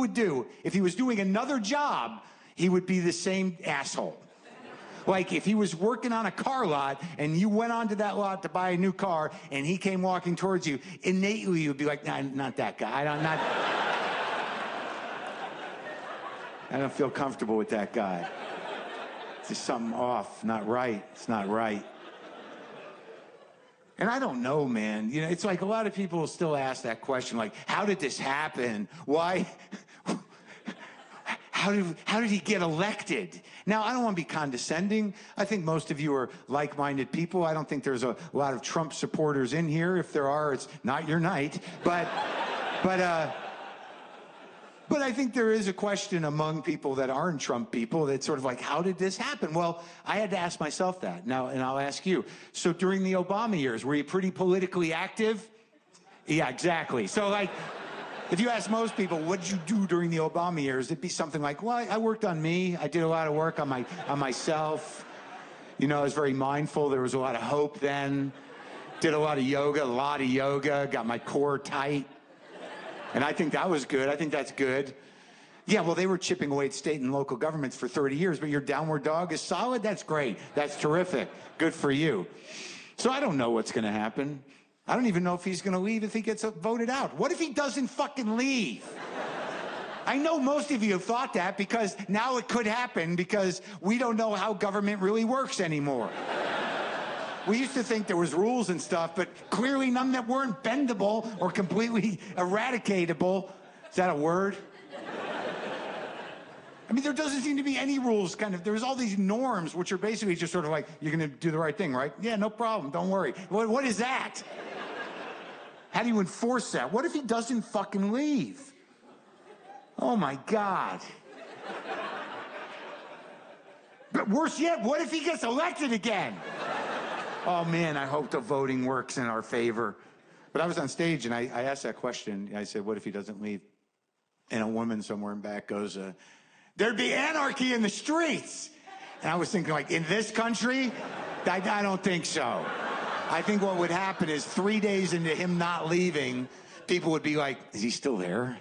would do, if he was doing another job, he would be the same asshole. Like, if he was working on a car lot and you went onto that lot to buy a new car and he came walking towards you, innately you'd be like, nah, not that guy. I don't feel comfortable with that guy. There's something off, not right. It's not right. And I don't know, man. You know, it's like a lot of people still ask that question, like, how did this happen? Why? How did he get elected? Now, I don't want to be condescending. I think most of you are like-minded people. I don't think there's a lot of Trump supporters in here. If there are, it's not your night. But I think there is a question among people that aren't Trump people that's sort of like, how did this happen? Well, I had to ask myself that. Now, and I'll ask you. So during the Obama years, were you pretty politically active? Yeah, exactly. So, like, if you ask most people, what did you do during the Obama years? It'd be something like, well, I worked on me. I did a lot of work on myself. You know, I was very mindful. There was a lot of hope then. Did a lot of yoga, got my core tight. And I think that was good. I think that's good. Yeah, well, they were chipping away at state and local governments for 30 years, but your downward dog is solid? That's great. That's terrific. Good for you. So I don't know what's going to happen. I don't even know if he's going to leave if he gets voted out. What if he doesn't fucking leave? I know most of you have thought that because now it could happen because we don't know how government really works anymore. We used to think there was rules and stuff, but clearly none that weren't bendable or completely eradicatable. Is that a word? I mean, there doesn't seem to be any rules, kind of. There's all these norms, which are basically just sort of like, you're going to do the right thing, right? Yeah, no problem. Don't worry. What is that? How do you enforce that? What if he doesn't fucking leave? Oh, my God. But worse yet, what if he gets elected again? Oh, man, I hope the voting works in our favor. But I was on stage, and I asked that question. I said, what if he doesn't leave? And a woman somewhere in back goes, there'd be anarchy in the streets. And I was thinking, like, in this country? I don't think so. I think what would happen is 3 days into him not leaving, people would be like, is he still there?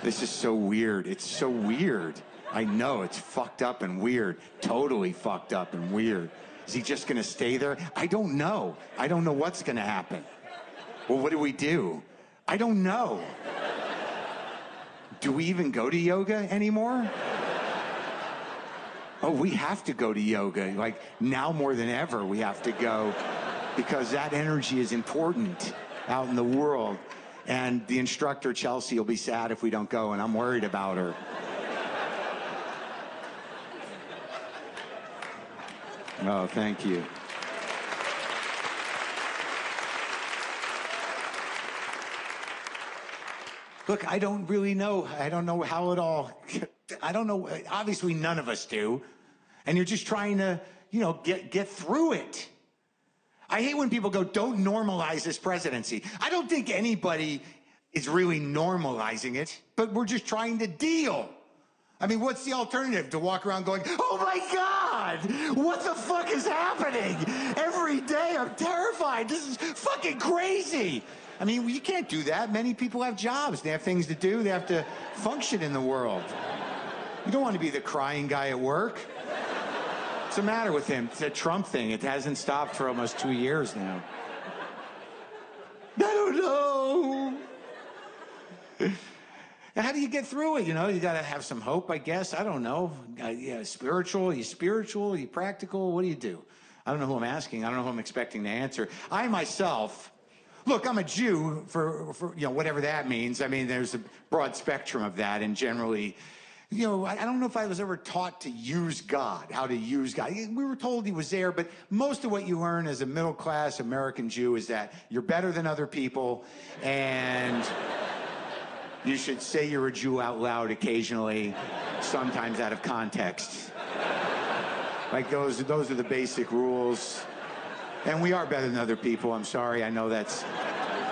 This is so weird. It's so weird. I know, it's fucked up and weird. Totally fucked up and weird. Is he just gonna stay there? I don't know. I don't know what's gonna happen. Well, what do we do? I don't know. Do we even go to yoga anymore? Oh, we have to go to yoga. Like, now more than ever, we have to go because that energy is important out in the world. And the instructor, Chelsea, will be sad if we don't go, and I'm worried about her. Oh, thank you. Look, I don't really know. I don't know how it all, I don't know. Obviously, none of us do. And you're just trying to, you know, get through it. I hate when people go, don't normalize this presidency. I don't think anybody is really normalizing it, but we're just trying to deal. I mean, what's the alternative? To walk around going, oh my God, what the fuck is happening? Every day I'm terrified. This is fucking crazy. I mean, you can't do that. Many people have jobs. They have things to do. They have to function in the world. You don't want to be the crying guy at work. What's the matter with him? It's a Trump thing. It hasn't stopped for almost 2 years now. I don't know. How do you get through it? You know, you got to have some hope, I guess. I don't know. Yeah, spiritual? Are you practical? What do you do? I don't know who I'm asking. I don't know who I'm expecting to answer. I myself, look, I'm a Jew for you know, whatever that means. I mean, there's a broad spectrum of that, and generally, you know, I don't know if I was ever taught to use God, how to use God. We were told he was there, but most of what you learn as a middle-class American Jew is that you're better than other people, and you should say you're a Jew out loud occasionally, sometimes out of context. Like, those are the basic rules. And we are better than other people. I'm sorry. I know that's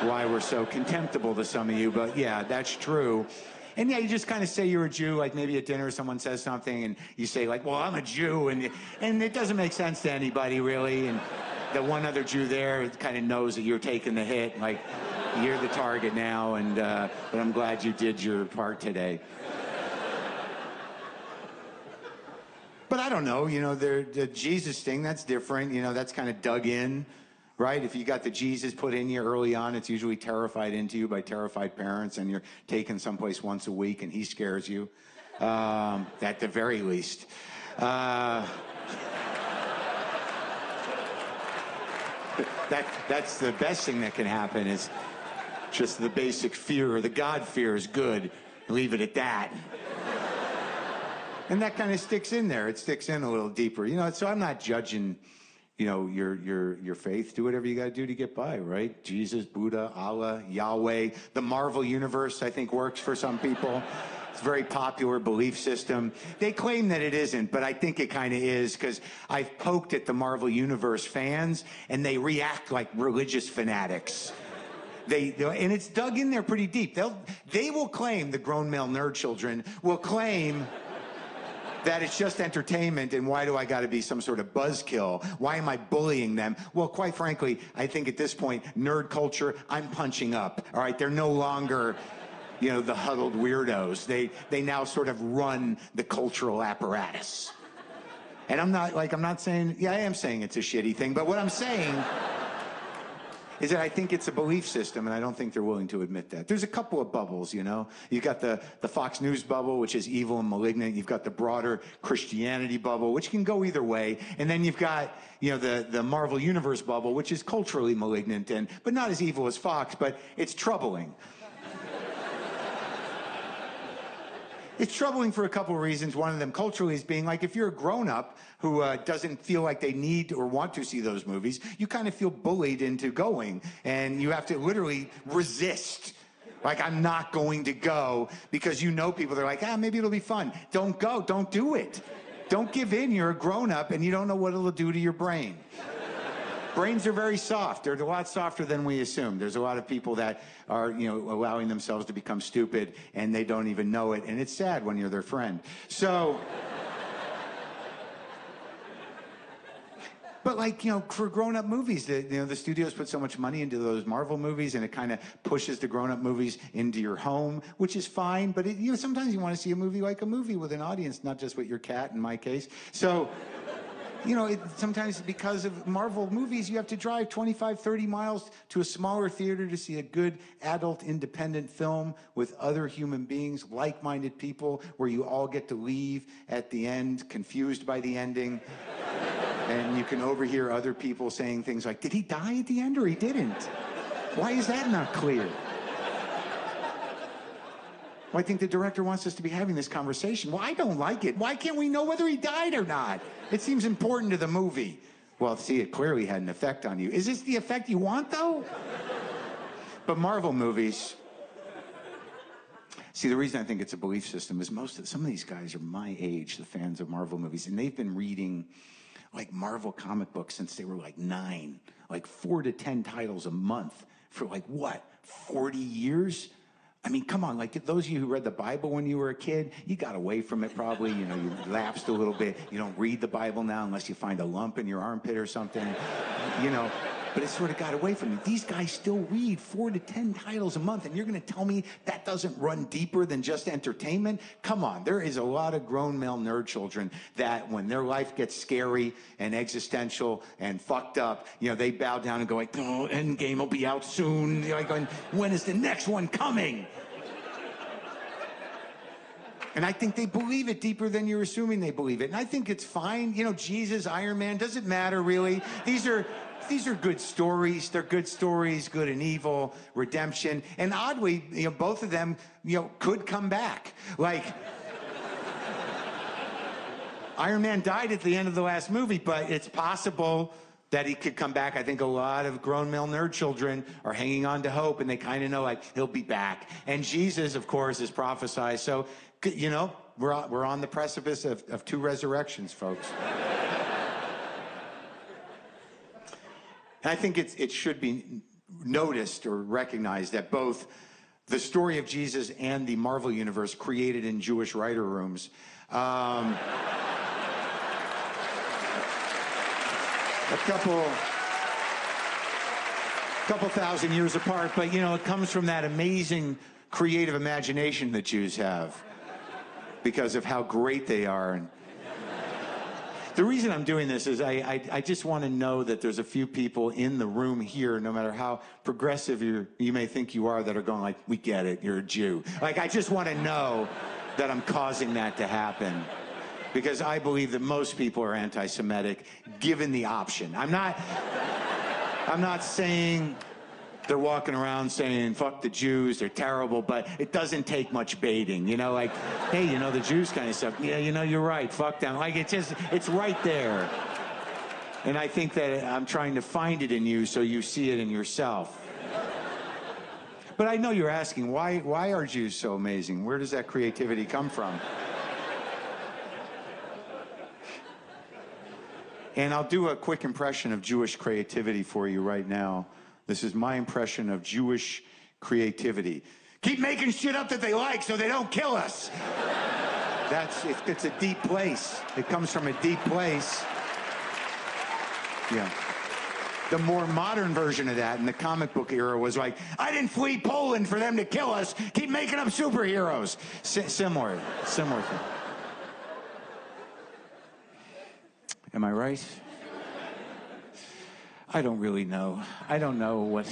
why we're so contemptible to some of you, but yeah, that's true. And yeah, you just kind of say you're a Jew, like maybe at dinner someone says something and you say like, well, I'm a Jew, and it doesn't make sense to anybody really, and the one other Jew there kind of knows that you're taking the hit, like, You're the target now, and but I'm glad you did your part today. But I don't know, you know, the Jesus thing, that's different. You know, that's kind of dug in, right? If you got the Jesus put in you early on, it's usually terrified into you by terrified parents, and you're taken someplace once a week, and he scares you, at the very least. That's the best thing that can happen is just the basic fear, or the God fear is good. Leave it at that. And that kind of sticks in there. It sticks in a little deeper. You know, so I'm not judging, you know, your faith. Do whatever you got to do to get by, right? Jesus, Buddha, Allah, Yahweh. The Marvel universe, I think, works for some people. It's a very popular belief system. They claim that it isn't, but I think it kind of is, because I've poked at the Marvel universe fans, and they react like religious fanatics. And it's dug in there pretty deep. They will claim, the grown male nerd children will claim that it's just entertainment, and why do I got to be some sort of buzzkill? Why am I bullying them? Well, quite frankly, I think at this point, nerd culture, I'm punching up, all right? They're no longer, you know, the huddled weirdos. They now sort of run the cultural apparatus. And I'm not saying, yeah, I am saying it's a shitty thing, but what I'm saying is that I think it's a belief system, and I don't think they're willing to admit that. There's a couple of bubbles, you know? You've got the Fox News bubble, which is evil and malignant. You've got the broader Christianity bubble, which can go either way. And then you've got, you know, the Marvel Universe bubble, which is culturally malignant, but not as evil as Fox, but it's troubling. It's troubling for a couple of reasons. One of them culturally is being like, if you're a grown-up who doesn't feel like they need or want to see those movies, you kind of feel bullied into going, and you have to literally resist. Like, I'm not going to go, because you know people, they're like, maybe it'll be fun. Don't go, don't do it. Don't give in, you're a grown-up, and you don't know what it'll do to your brain. Brains are very soft. They're a lot softer than we assume. There's a lot of people that are, you know, allowing themselves to become stupid, and they don't even know it, and it's sad when you're their friend. So, but like, you know, for grown-up movies, the studios put so much money into those Marvel movies, and it kind of pushes the grown-up movies into your home, which is fine, but you know, sometimes you want to see a movie like a movie with an audience, not just with your cat, in my case. So, you know, sometimes because of Marvel movies, you have to drive 25, 30 miles to a smaller theater to see a good adult independent film with other human beings, like-minded people, where you all get to leave at the end confused by the ending. And you can overhear other people saying things like, did he die at the end or he didn't? Why is that not clear? Well, I think the director wants us to be having this conversation. Well, I don't like it. Why can't we know whether he died or not? It seems important to the movie. Well, see, it clearly had an effect on you. Is this the effect you want, though? But Marvel movies... See, the reason I think it's a belief system is some of these guys are my age, the fans of Marvel movies, and they've been reading, like, Marvel comic books since they were, like, 9. Like, 4 to 10 titles a month for, like, what, 40 years? I mean, come on, like, those of you who read the Bible when you were a kid, you got away from it probably, you know, you lapsed a little bit. You don't read the Bible now unless you find a lump in your armpit or something, you know, but it sort of got away from you. These guys still read 4 to 10 titles a month, and you're going to tell me that doesn't run deeper than just entertainment? Come on, there is a lot of grown male nerd children that when their life gets scary and existential and fucked up, you know, they bow down and go like, oh, Endgame will be out soon. They're like going, when is the next one coming? And I think they believe it deeper than you're assuming they believe it. And I think it's fine. You know, Jesus, Iron Man, doesn't matter really. These are good stories. They're good stories, good and evil, redemption. And oddly, you know, both of them, you know, could come back. Like, Iron Man died at the end of the last movie, but it's possible that he could come back. I think a lot of grown male nerd children are hanging on to hope, and they kind of know, like, he'll be back. And Jesus, of course, is prophesied. So, you know, we're on the precipice of 2 resurrections, folks. And I think it should be noticed or recognized that both the story of Jesus and the Marvel universe created in Jewish writer rooms. A couple thousand years apart, but you know, it comes from that amazing creative imagination that Jews have because of how great they are. And the reason I'm doing this is I just want to know that there's a few people in the room here, no matter how progressive you may think you are, that are going like, we get it, you're a Jew. Like, I just want to know that I'm causing that to happen. Because I believe that most people are anti-Semitic, given the option. I'm not saying they're walking around saying, fuck the Jews, they're terrible, but it doesn't take much baiting, you know, like, hey, you know, the Jews kind of suck. Yeah, you know, you're right, fuck them. Like, it's right there. And I think that I'm trying to find it in you so you see it in yourself. But I know you're asking, why are Jews so amazing? Where does that creativity come from? And I'll do a quick impression of Jewish creativity for you right now. This is my impression of Jewish creativity. Keep making shit up that they like so they don't kill us. It's a deep place. It comes from a deep place. Yeah. The more modern version of that in the comic book era was like, I didn't flee Poland for them to kill us. Keep making up superheroes. Similar thing. Am I right? I don't really know. I don't know.